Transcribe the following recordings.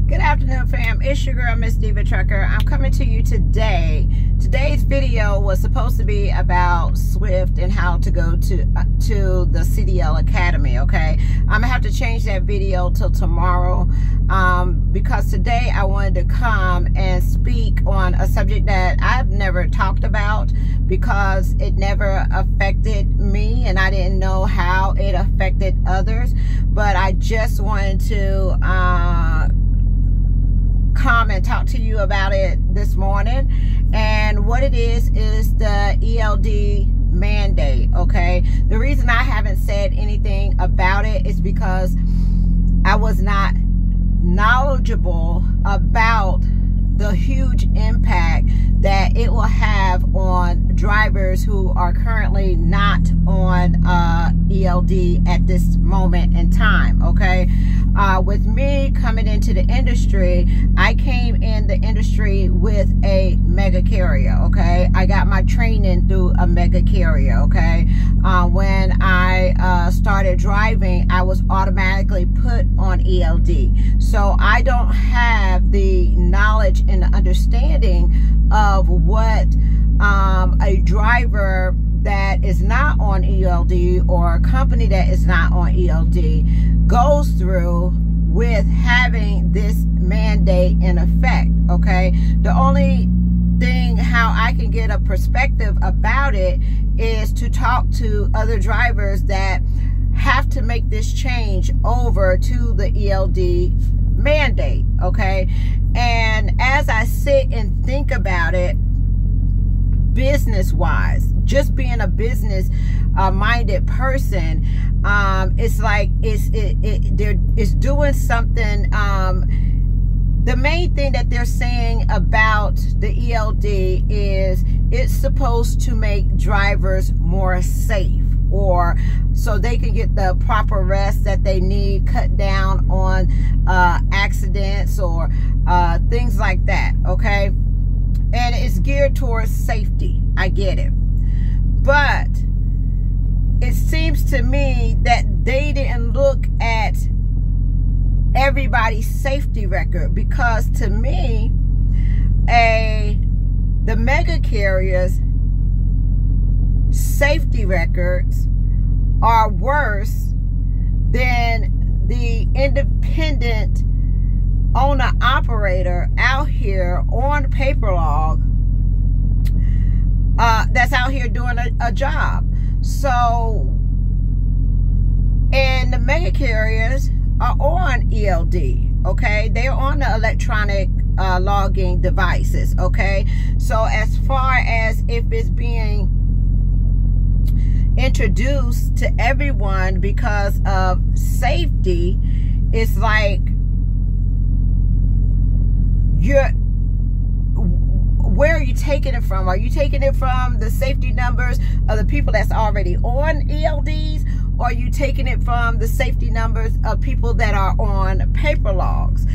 Good afternoon, fam. It's your girl, Miss Diva Trucker. I'm coming to you today. Today's video was supposed to be about Swift and how to go to the CDL Academy, okay? I'm going to have to change that video till tomorrow because today I wanted to come and speak on a subject that I've never talked about because it never affected me and I didn't know how it affected others. But I just wanted to come and talk to you about it this morning. And what it is the ELD mandate, okay? The reason I haven't said anything about it is because I was not knowledgeable about the huge impact that it will have on drivers who are currently not on ELD at this moment in time, okay? With me coming into the industry, I came in the industry with a mega carrier, okay? I got my training through a mega carrier, okay? When I started driving, I was automatically put on ELD. So I don't have the knowledge and the understanding of what a driver that is not on ELD or a company that is not on ELD goes through with having this mandate in effect, okay? The only thing how I can get a perspective about it is to talk to other drivers that have to make this change over to the ELD mandate, okay? And as I sit and think about it, business-wise, just being a business-minded person, it's like it's doing something. The main thing that they're saying about the ELD is it's supposed to make drivers more safe, or so they can get the proper rest that they need, cut down on accidents or things like that, okay? And it's geared towards safety. I get it. But it seems to me that they didn't look at everybody's safety record, because to me, the mega carriers' safety records are worse than the independent owner operator out here on paper log that's out here doing a job. So, and the mega carriers are on ELD, okay? They're on the electronic logging devices, okay? So as far as if it's being introduced to everyone because of safety, it's like where are you taking it from? Are you taking it from the safety numbers of the people that's already on ELDs, or are you taking it from the safety numbers of people that are on paper logs?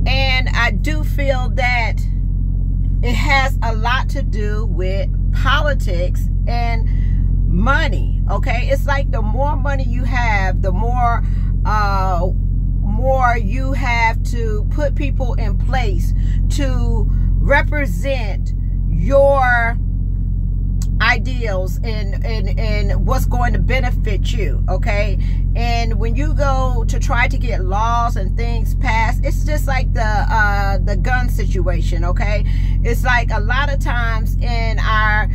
And I do feel that it has a lot to do with politics and money, okay? It's like the more money you have, the more you have to put people in place to represent your ideals and what's going to benefit you, okay? And when you go to try to get laws and things passed, it's just like the gun situation, okay? It's like a lot of times in our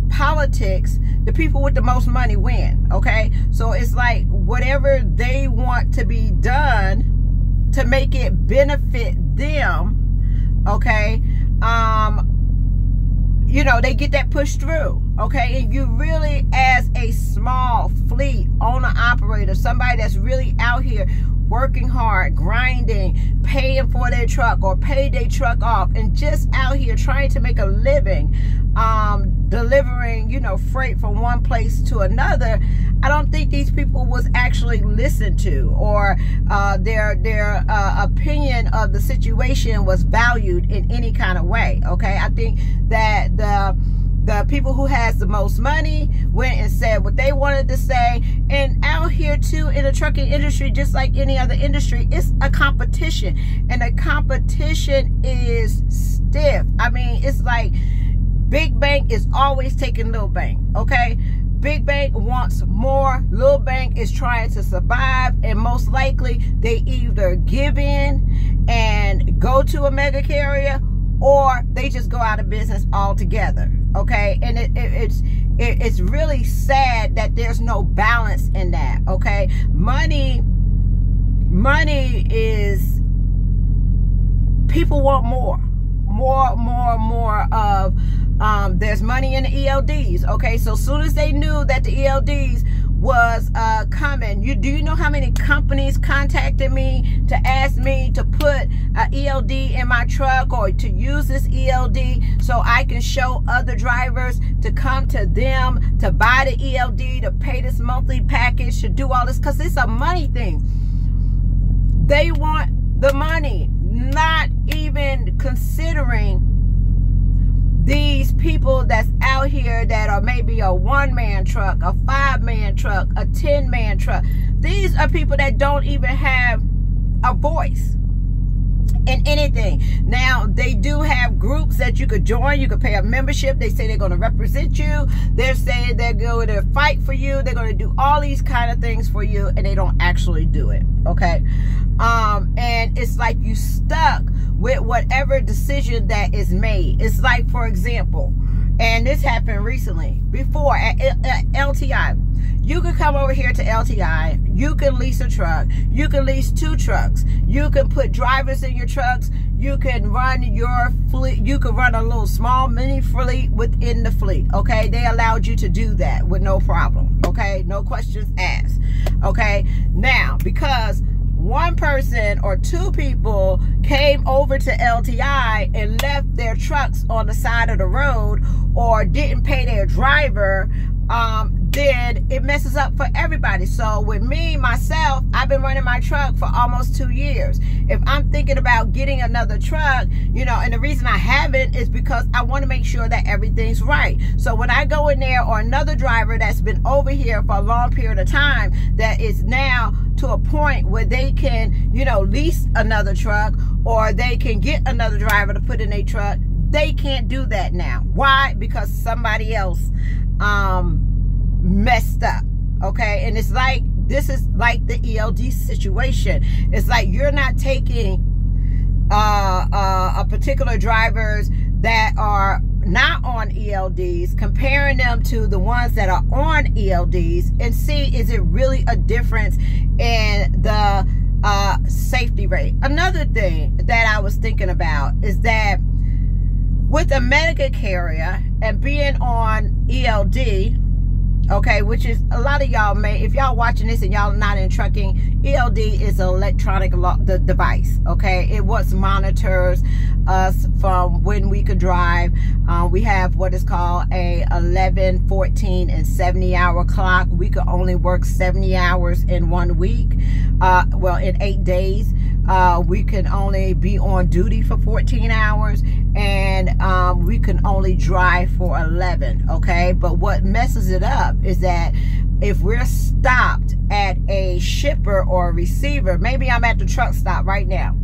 politics, the people with the most money win, okay? So it's like whatever they want to be done to make it benefit them, okay? You know, they get that pushed through, okay? And you really, as a small fleet owner operator, somebody that's really out here working hard, grinding, paying for their truck or pay their truck off, and just out here trying to make a living, delivering, you know, freight from one place to another, I don't think these people was actually listened to, or their opinion of the situation was valued in any kind of way, okay? I think that the people who has the most money went and said what they wanted to say. And out here too, in the trucking industry, just like any other industry, it's a competition, and the competition is stiff. I mean, it's like big bank is always taking little bank, okay? Big bank wants more. Little bank is trying to survive, and most likely they either give in and go to a mega carrier, or they just go out of business altogether, okay? And it's really sad that there's no balance in that, okay? Money is, people want more of, there's money in the ELDs, okay? So as soon as they knew that the ELDs was coming, do you know how many companies contacted me to ask me to put an ELD in my truck, or to use this ELD so I can show other drivers to come to them to buy the ELD, to pay this monthly package, to do all this, because it's a money thing. They want the money, not even considering these people that's out here that are maybe a 1-man truck, a 5-man truck, a 10-man truck. These are people that don't even have a voice in anything. Now, they do have groups that you could join. You could pay a membership. They say they're going to represent you. They're saying they're going to fight for you. They're going to do all these kind of things for you, and they don't actually do it, okay? And it's like you stuck with whatever decision that is made. It's like, for example, and this happened recently, before at LTI. You can come over here to LTI. You can lease a truck. You can lease 2 trucks. You can put drivers in your trucks. You can run your fleet. You can run a little small mini fleet within the fleet. Okay, they allowed you to do that with no problem. Okay, no questions asked. Okay, now because one person or 2 people came over to LTI and left their trucks on the side of the road, or didn't pay their driver, then it messes up for everybody. So with me, myself, I've been running my truck for almost 2 years. If I'm thinking about getting another truck, you know, and the reason I haven't is because I want to make sure that everything's right. So when I go in there, or another driver that's been over here for a long period of time, that is now to a point where they can, you know, lease another truck, or they can get another driver to put in a truck, they can't do that now. Why? Because somebody else messed up, okay? And it's like, this is like the ELD situation. It's like you're not taking a particular drivers that are not on ELDs, comparing them to the ones that are on ELDs, and see, is it really a difference in the safety rate? Another thing that I was thinking about is that with a mega carrier and being on ELD, okay, which is, a lot of y'all may, if y'all watching this and y'all not in trucking, ELD is an electronic device, okay? It monitors us from when we could drive. We have what is called a 11, 14, and 70-hour clock. We could only work 70 hours in 1 week. Well, in 8 days. We can only be on duty for 14 hours, and we can only drive for 11, okay? But what messes it up is that if we're stopped at a shipper or a receiver, maybe I'm at the truck stop right now,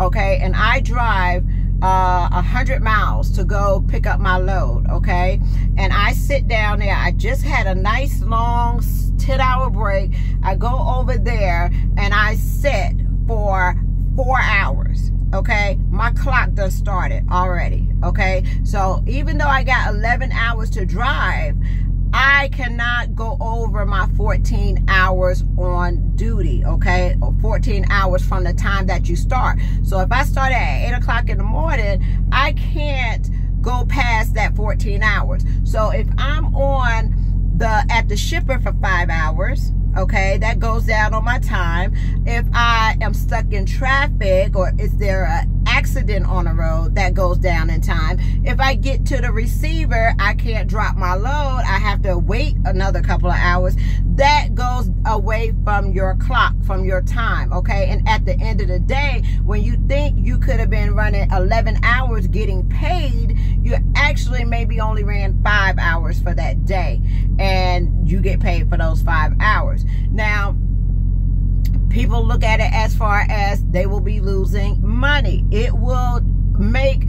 okay, and I drive 100 miles to go pick up my load, okay, and I sit down there. I just had a nice long 10-hour break. I go over there and I sit for 4 hours, okay? My clock done started already, okay? So even though I got 11 hours to drive, I cannot go over my 14 hours on duty, okay? Or 14 hours from the time that you start. So if I start at 8 o'clock in the morning, I can't go past that 14 hours. So if I'm on at the shipper for 5 hours, okay, that goes down on my time. If I am stuck in traffic, or is there accident on the road, that goes down in time. If I get to the receiver, I can't drop my load. I have to wait another couple of hours. That goes away from your clock, from your time, okay? And at the end of the day, when you think you could have been running 11 hours getting paid, you actually maybe only ran 5 hours for that day, and you get paid for those 5 hours. Now, people look at it as far as they will be losing money. It will make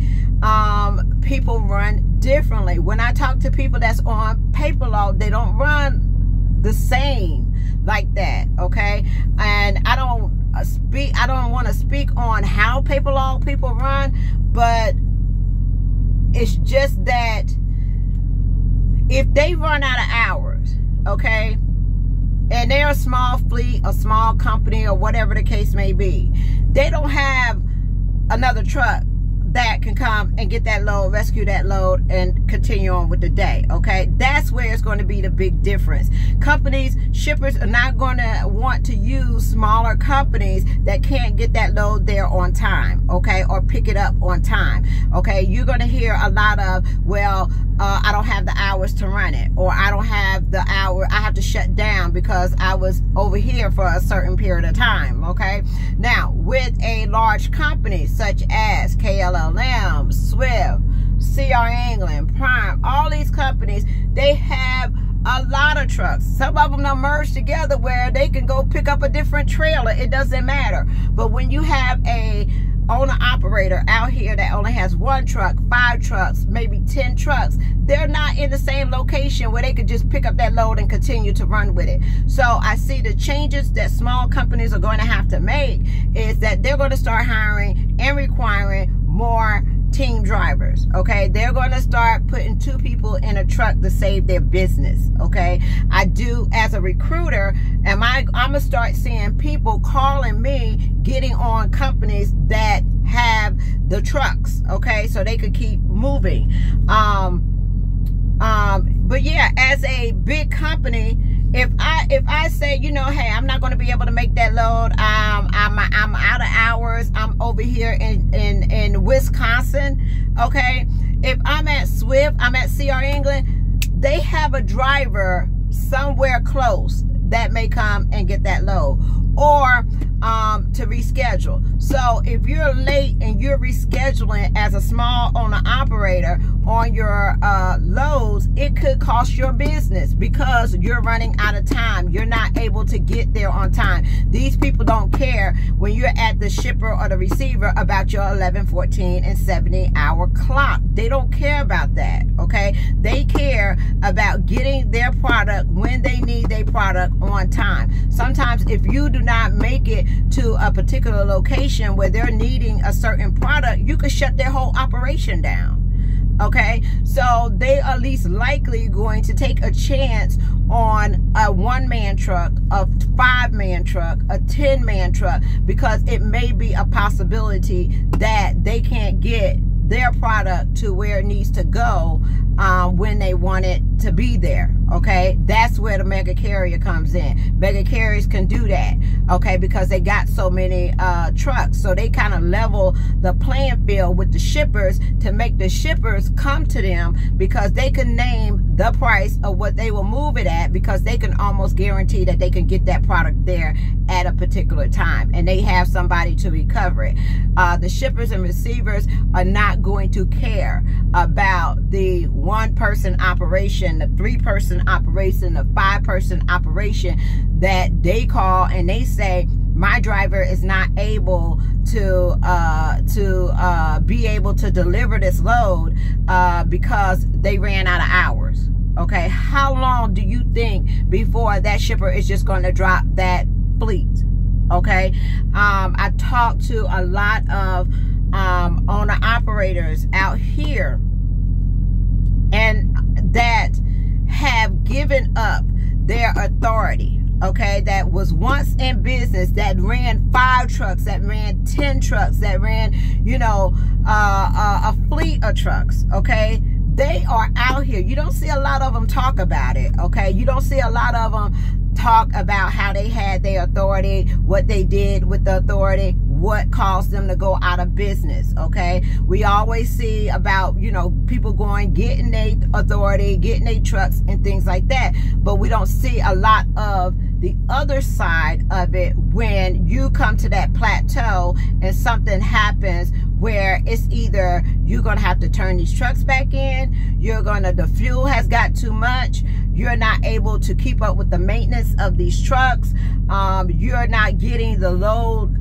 people run differently. When I talk to people that's on paper law, they don't run the same like that, okay? And I don't want to speak on how paper law people run, but it's just that if they run out of hours, okay, and they're a small fleet, a small company, or whatever the case may be, they don't have another truck that can come and get that load, rescue that load, and continue on with the day, okay? That's where it's going to be the big difference. Companies, shippers are not going to want to use smaller companies that can't get that load there on time, okay? Or pick it up on time, okay? You're going to hear a lot of, well, I don't have the hours to run it, or I don't have the hour, I have to shut down because I was over here for a certain period of time, okay? Now, with a large company such as KLLM, Swift, CR England, Prime, all these companies, they have a lot of trucks. Some of them are merged together where they can go pick up a different trailer. It doesn't matter. But when you have a owner-operator out here that only has 1 truck, 5 trucks, maybe 10 trucks, they're not in the same location where they could just pick up that load and continue to run with it. So I see the changes that small companies are going to have to make is that they're going to start hiring and requiring more team drivers, okay? They're going to start putting 2 people in a truck to save their business, okay? I do, as a recruiter, I'm going to start seeing people calling me, getting on companies that have the trucks, okay? So they could keep moving. But yeah, as a big company, if I say, you know, hey, I'm not going to be able to make that load, I'm out of hours, I'm over here in Wisconsin, okay? If I'm at Swift, I'm at CR England, they have a driver somewhere close that may come and get that load, or to reschedule. So if you're late and you're rescheduling as a small owner operator on your loads, it could cost your business because you're running out of time. You're not able to get there on time. These people don't care when you're at the shipper or the receiver about your 11, 14, and 70-hour clock. They don't care about that, okay? They care about getting their product when they need their product on time. Sometimes if you do not make it to a particular location where they're needing a certain product, you could shut their whole operation down. Okay, so they are least likely going to take a chance on a 1-man truck, a 5-man truck, a 10-man truck, because it may be a possibility that they can't get their product to where it needs to go when they want it to be there. Okay, that's where the mega carrier comes in. Mega carriers can do that, okay, because they got so many trucks. So they kind of level the playing field with the shippers to make the shippers come to them, because they can name the price of what they will move it at, because they can almost guarantee that they can get that product there at a particular time, and they have somebody to recover it. The shippers and receivers are not going to care about the 1-person operation, the 3-person operation, the 5-person operation that they call and they say, my driver is not able to be able to deliver this load because they ran out of hours. Okay, how long do you think before that shipper is just going to drop that fleet? Okay, I talked to a lot of owner operators out here, and that have given up their authority, okay, that was once in business, that ran 5 trucks, that ran 10 trucks, that ran, you know, a fleet of trucks, okay? They are out here. You don't see a lot of them talk about it, okay? You don't see a lot of them talk about how they had their authority, what they did with the authority, what caused them to go out of business. Okay, we always see about, you know, people getting their authority, getting their trucks and things like that, but we don't see a lot of the other side of it when you come to that plateau and something happens where it's either you're going to have to turn these trucks back in, the fuel has got too much, you're not able to keep up with the maintenance of these trucks, you're not getting the load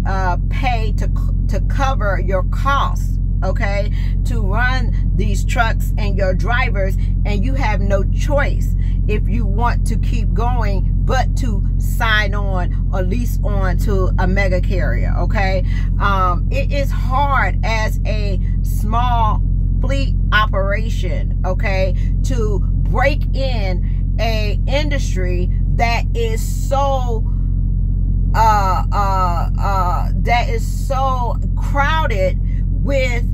pay to cover your costs, okay, to run these trucks and your drivers, and you have no choice if you want to keep going but to sign on or lease on to a mega carrier. Okay, it is hard as a small fleet operation, okay, to break in a industry that is so crowded with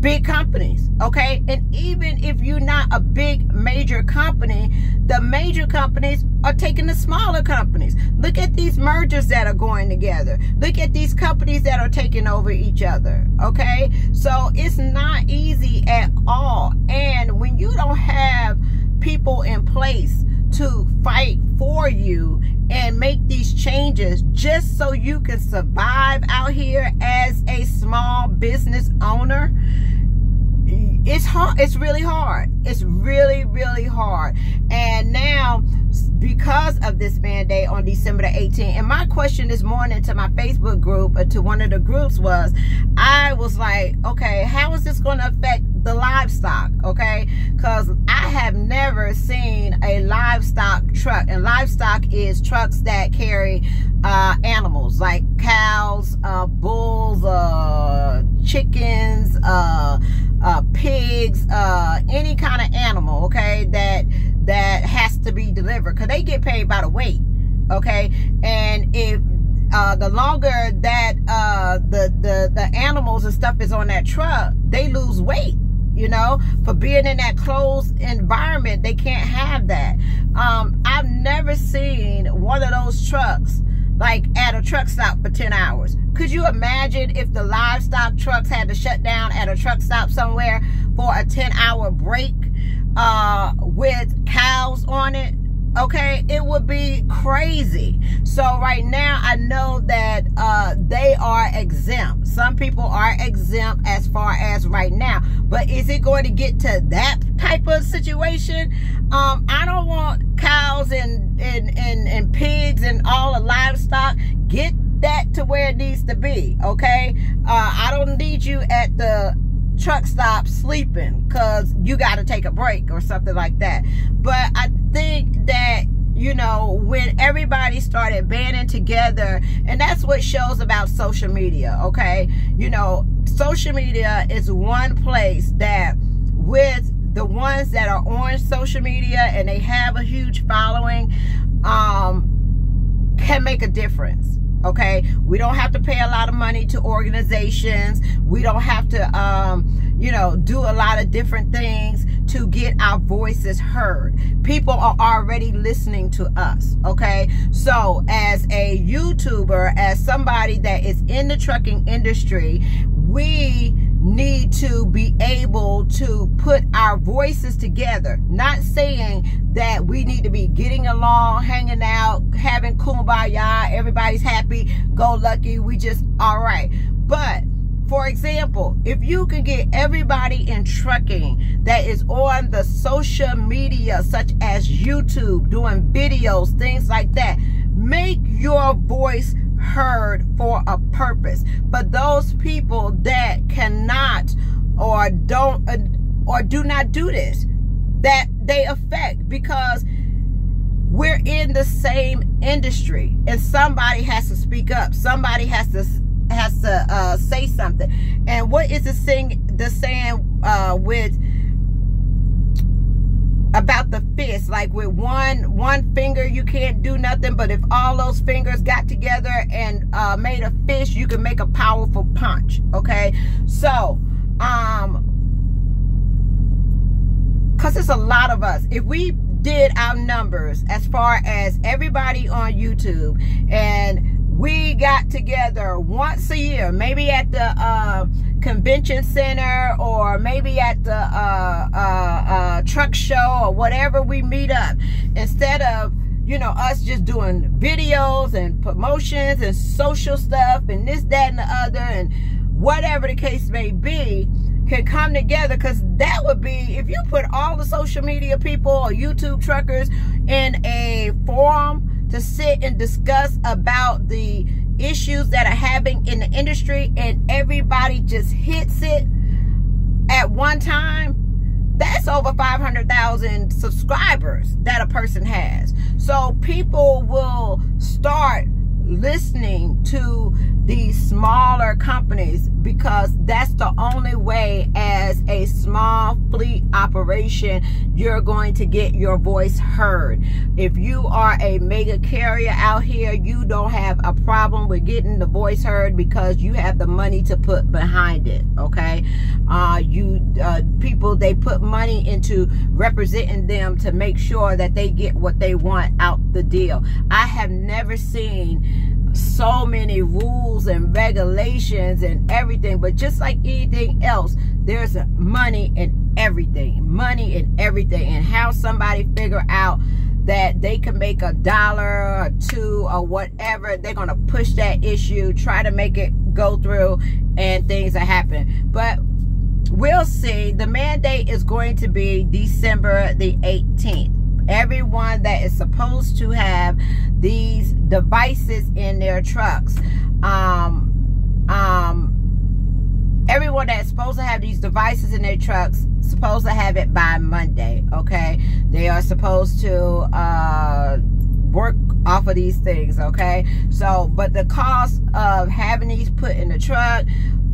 big companies, okay? And even if you're not a big major company, the major companies are taking the smaller companies. Look at these mergers that are going together. Look at these companies that are taking over each other, okay? So it's not easy at all. And when you don't have people in place to fight for you and make these changes just so you can survive out here as a small business owner, it's hard. It's really hard. It's really, really hard. And now, because of this mandate on December the 18th, and my question this morning to my Facebook group, or to one of the groups, was, I was like, okay, how is this going to affect the livestock? Okay, because I have never seen a livestock truck, and livestock is trucks that carry animals like cows, bulls, chickens, pigs, any kind of animal, okay, that has to be delivered, because they get paid by the weight, okay? And if the longer that the animals and stuff is on that truck, they lose weight, you know, for being in that closed environment. They can't have that. I've never seen one of those trucks like at a truck stop for 10 hours. Could you imagine if the livestock trucks had to shut down at a truck stop somewhere for a 10-hour break with cows on it? Okay, it would be crazy. So right now, I know that they are exempt. Some people are exempt as far as right now. But is it going to get to that type of situation? I don't want cows and pigs and all the livestock. Get that to where it needs to be, okay? I don't need you at the truck stop sleeping because you got to take a break or something like that. But I think that, you know, when everybody started banding together, and that's what shows about social media, okay? You know, social media is one place that, with the ones that are on social media and they have a huge following, can make a difference. Okay, we don't have to pay a lot of money to organizations. We don't have to, you know, do a lot of different things to get our voices heard. People are already listening to us. Okay, so as a YouTuber, as somebody that is in the trucking industry, we need to be able to put our voices together. Not saying that we need to be getting along, hanging out, having kumbaya, everybody's happy, go lucky, we just all right. But for example, if you can get everybody in trucking that is on the social media such as YouTube, doing videos, things like that, make your voice heard for a purpose. But those people that cannot or don't or do not do this, that they affect, because we're in the same industry and somebody has to speak up. Somebody has to say something. And what is the saying with about the fist? Like with one finger you can't do nothing, but if all those fingers got together and made a fist, you can make a powerful punch. Okay, so because it's a lot of us. If we did our numbers as far as everybody on YouTube, and we got together once a year, maybe at the convention center, or maybe at the truck show, or whatever we meet up, instead of, you know, us just doing videos and promotions and social stuff and this, that, and the other, and whatever the case may be, can come together. Because that would be, if you put all the social media people or YouTube truckers in a forum to sit and discuss about the issues that are happening in the industry, and everybody just hits it at one time, that's over 500,000 subscribers that a person has. So people will start listening to these smaller companies, because that's the only way, as a small fleet operation, you're going to get your voice heard. If you are a mega carrier out here, you don't have a problem with getting the voice heard, because you have the money to put behind it. Okay, people, they put money into representing them to make sure that they get what they want out the deal. I have never seen so many rules and regulations and everything, but just like anything else, there's money in everything, and how somebody figure out that they can make $1 or $2 or whatever, they're gonna push that issue, try to make it go through, and things are happening. But we'll see. The mandate is going to be December the 18th. Everyone that is supposed to have these devices in their trucks, everyone that's supposed to have these devices in their trucks, supposed to have it by Monday. Okay, they are supposed to work off of these things. Okay, so, but the cost of having these put in the truck,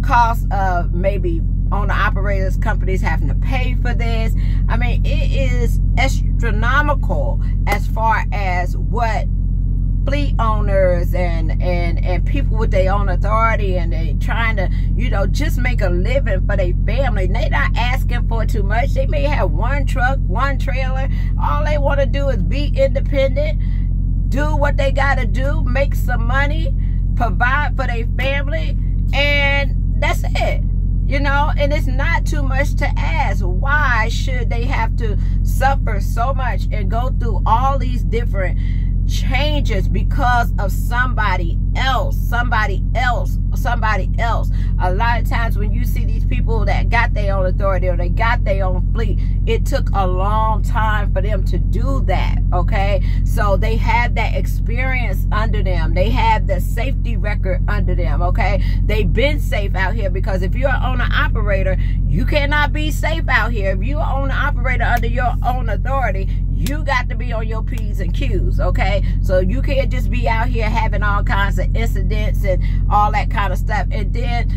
cost of maybe owner operators, companies having to pay for this, I mean, it is astronomical as far as what fleet owners and people with their own authority, and they trying to, you know, just make a living for their family. They not asking for too much. They may have one truck, one trailer. All they want to do is be independent, do what they got to do, make some money, provide for their family, and that's it. You know, and it's not too much to ask. Why should they have to suffer so much and go through all these different changes because of somebody else? A lot of times when you see these people that got their own authority or they got their own fleet, it took a long time for them to do that. Okay, so they have that experience under them, they have the safety record under them. Okay, they've been safe out here, because if you're an owner operator, you cannot be safe out here. If you're an owner operator under your own authority, you got to be on your P's and Q's. Okay, so you can't just be out here having all kinds of incidents and all that kind of stuff. And then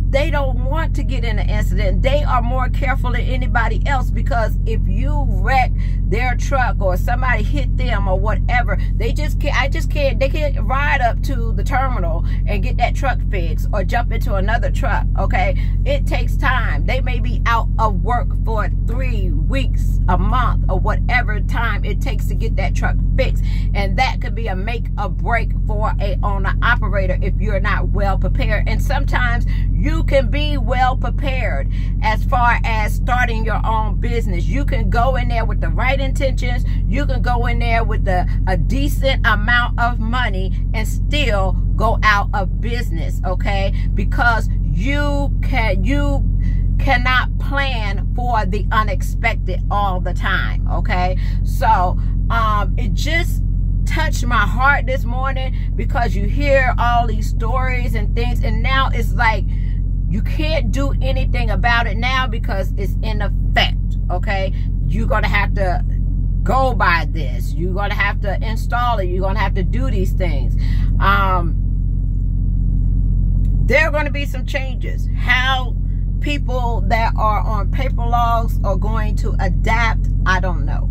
they don't want to get in an incident. They are more careful than anybody else, because if you wreck their truck or somebody hit them or whatever, they just can't, they can't ride up to the terminal and get that truck fixed or jump into another truck. Okay, it takes time. They may be out of work for 3 weeks, a month, or whatever time it takes to get that truck fixed, and that could be a make or break for a owner operator if you're not well prepared. And sometimes you can be well prepared as far as starting your own business. You can go in there with the right intentions. You can go in there with a decent amount of money and still go out of business. Okay, because you cannot plan for the unexpected all the time. Okay, so it just touched my heart this morning, because you hear all these stories and things, and now it's like you can't do anything about it now because it's in effect. Okay, you're gonna have to go by this, you're gonna have to install it, you're gonna have to do these things. There are going to be some changes. How people that are on paper logs are going to adapt, I don't know.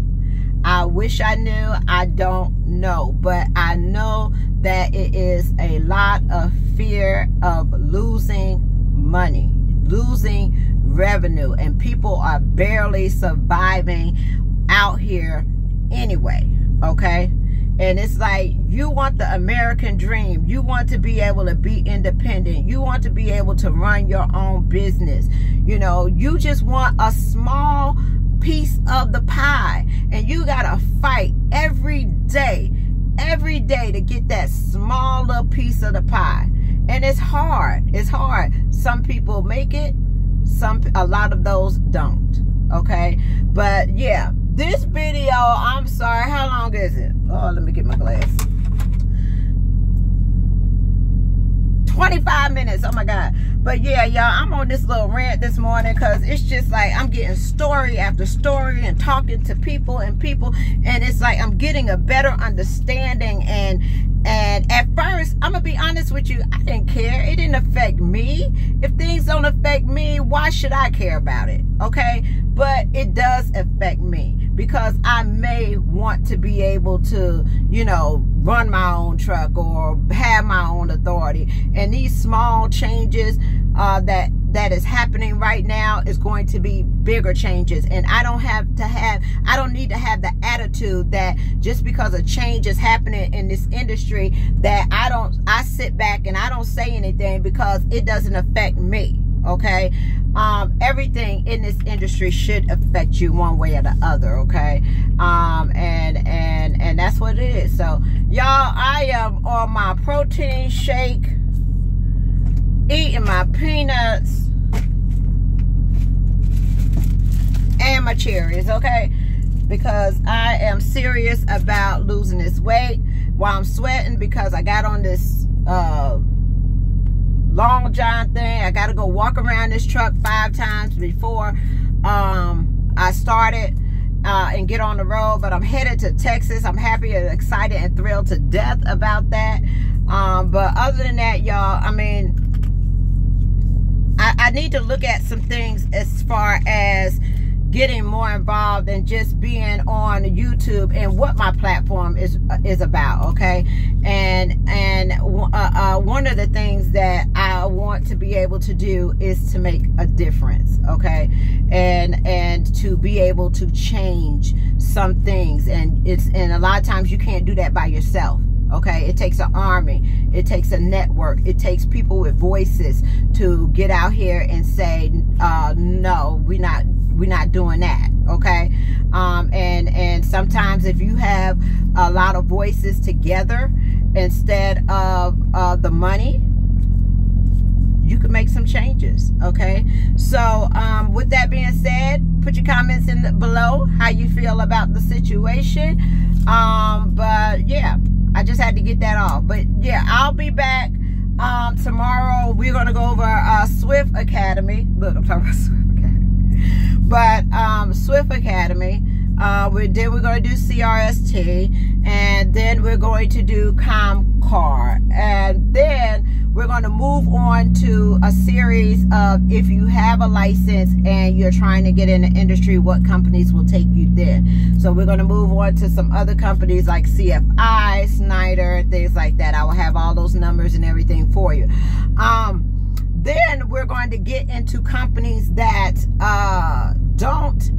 I wish I knew. I don't know. But I know that it is a lot of fear of losing money, losing revenue, and people are barely surviving out here anyway, okay? And it's like, you want the American dream. You want to be able to be independent. You want to be able to run your own business. You know, you just want a small piece of the pie. And you got to fight every day to get that small little piece of the pie. And it's hard. It's hard. Some people make it. A lot of those don't. Okay? But yeah, this video, I'm sorry, how long is it? Oh, let me get my glass. 25 minutes. Oh my God. But yeah, y'all, I'm on this little rant this morning because it's just like I'm getting story after story and talking to people, and it's like I'm getting a better understanding. And at first, I'm gonna be honest with you, I didn't care. It didn't affect me. If things don't affect me, why should I care about it? Okay? But it does affect me, because I may want to be able to, you know, run my own truck or have my own authority. And these small changes that is happening right now is going to be bigger changes. And I don't need to have the attitude that just because a change is happening in this industry that I sit back and I don't say anything because it doesn't affect me. Okay? Everything in this industry should affect you one way or the other. Okay? And that's what it is. So y'all, I am on my protein shake, eating my peanuts and my cherries, okay? Because I am serious about losing this weight while I'm sweating, because I got on this long john thing. I got to go walk around this truck 5 times before I started and get on the road. But I'm headed to Texas. I'm happy and excited and thrilled to death about that. But other than that, y'all, I mean, I need to look at some things as far as getting more involved than just being on YouTube and what my platform is about, okay? And one of the things that I want to be able to do is to make a difference, okay? And to be able to change some things, and a lot of times you can't do that by yourself. Okay, it takes an army, it takes a network, it takes people with voices to get out here and say, no, we're not doing that. Okay, and sometimes if you have a lot of voices together instead of the money, you can make some changes. Okay, so with that being said, put your comments in below how you feel about the situation. But yeah, I just had to get that off. But yeah, I'll be back tomorrow. We're going to go over Swift Academy. Look, I'm talking about Swift Academy. But Swift Academy. Then we're going to do CRST. And then we're going to do ComCar. And then we're going to move on to a series of, if you have a license and you're trying to get in the industry, what companies will take you then. So we're going to move on to some other companies like CFI, Snyder, things like that. I will have all those numbers and everything for you. Then we're going to get into companies that don't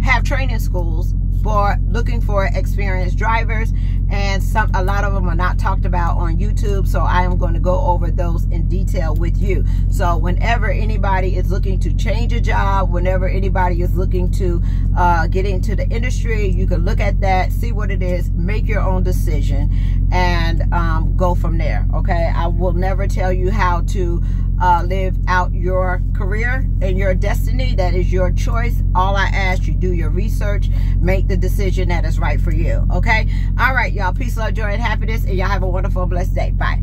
have training schools for looking for experienced drivers, and a lot of them are not talked about on YouTube, so I am going to go over those in detail with you. So whenever anybody is looking to change a job, whenever anybody is looking to get into the industry, you can look at that, see what it is, make your own decision, and go from there. Okay, I will never tell you how to live out your career and your destiny. That is your choice. All I ask you, do your research, make the decision that is right for you. Okay, all right, y'all, peace, love, joy, and happiness, and y'all have a wonderful, blessed day. Bye.